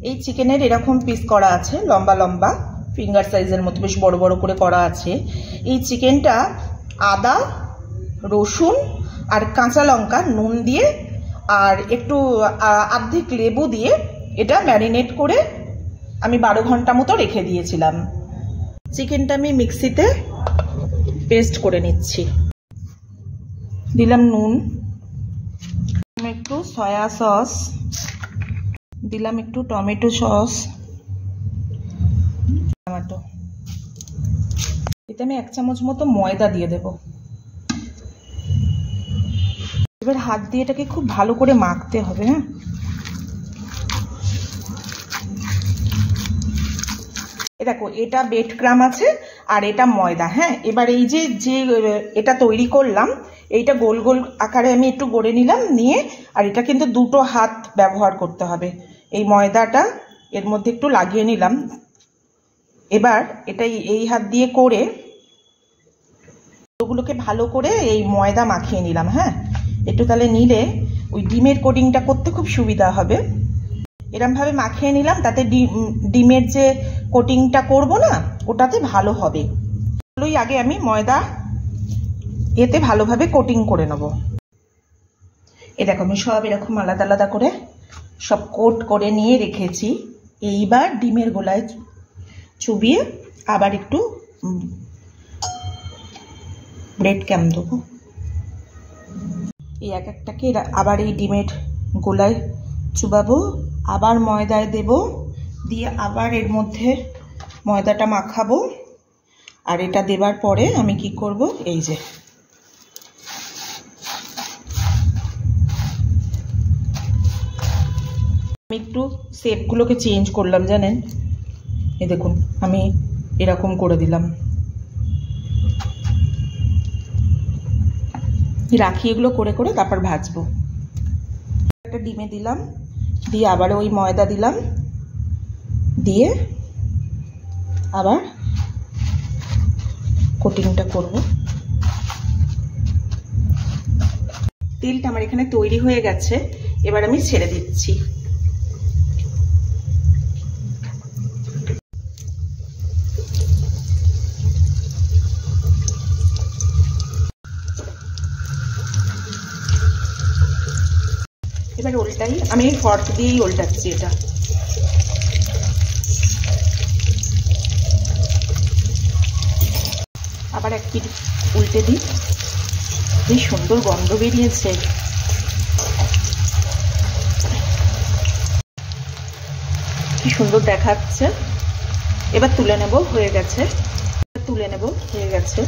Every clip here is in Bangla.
এই চিকেনের এরকম পিস করা আছে, লম্বা লম্বা ফিঙ্গার সাইজের মতো বেশ বড় বড় করে করা আছে। এই চিকেনটা আদা, রসুন আর কাঁচা লঙ্কা নুন দিয়ে আর একটু অর্ধেক লেবু দিয়ে এটা ম্যারিনেট করে আমি 12 ঘন্টা মতো রেখে দিয়েছিলাম। চিকেনটা আমি মিক্সিতে পেস্ট করে নিচ্ছি। দিলাম নুন, একটু সয়া সস, দিলাম একটু টমেটো সস, টমেটো, এতে আমি 1 চামচ মতো ময়দা দিয়ে দেব। এবার হাত দিয়ে এটাকে খুব ভালো করে মাখতে হবে। হ্যাঁ, দেখো এটা বেড ক্রাম আছে আর এটা ময়দা। হ্যাঁ, এবার এই যে এটা তৈরি করলাম, এইটা গোল গোল আকারে আমি একটু গড়ে নিলাম, নিয়ে আর এটা কিন্তু 2টো হাত ব্যবহার করতে হবে। এই ময়দাটা এর মধ্যে একটু লাগিয়ে নিলাম। এবার এটা এই হাত দিয়ে করে ওগুলোকে ভালো করে এই ময়দা মাখিয়ে নিলাম। হ্যাঁ, একটু তাহলে নিলে ওই ডিমের কোটিংটা করতে খুব সুবিধা হবে। এরমভাবে মাখিয়ে নিলাম, তাতে ডিমের যে কোটিংটা করব না ওটাতে ভালো হবে। ওই আগে আমি ময়দা এতে ভালোভাবে কোটিং করে নেব। এ দেখো আমি সব এরকম আলাদা আলাদা করে সব কোট করে নিয়ে রেখেছি। এইবার ডিমের গোলায় চুবিয়ে আবার একটু ব্রেড ক্যাম দেবো। এই এক একটাকে আবার এই ডিমের গোলায় চুবাবো, আবার ময়দায় দেব, দিয়ে আবার এর মধ্যে ময়দাটা মাখাবো। আর এটা দেবার পরে আমি কি করব, এই যে আমি একটু শেপগুলোকে চেঞ্জ করলাম জানেন। এই দেখুন আমি এরকম করে দিলাম, রাখি এগুলো করে করে তারপর ভাজবো। একটা ডিমে দিলাম, দিয়ে আবার ওই ময়দা দিলাম, দিয়ে আবার কোটিংটা করব। তেলটা আমার এখানে তৈরি হয়ে গেছে, এবার আমি ছেড়ে দিচ্ছি। এবার উল্টাই, আমি ফর্ক দিয়েই উল্টাচ্ছি এটা। আবার এক পিঠ উল্টে দিই, বেশ সুন্দর গন্ধ বেরিয়েছে। কি সুন্দর দেখাচ্ছে। এবার তুলে নেব, হয়ে গেছে। তুলে নেব, হয়ে গেছে।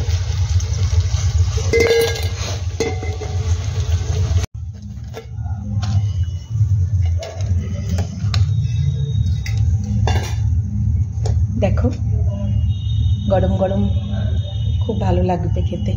দেখো গরম গরম খুব ভালো লাগবে খেতে।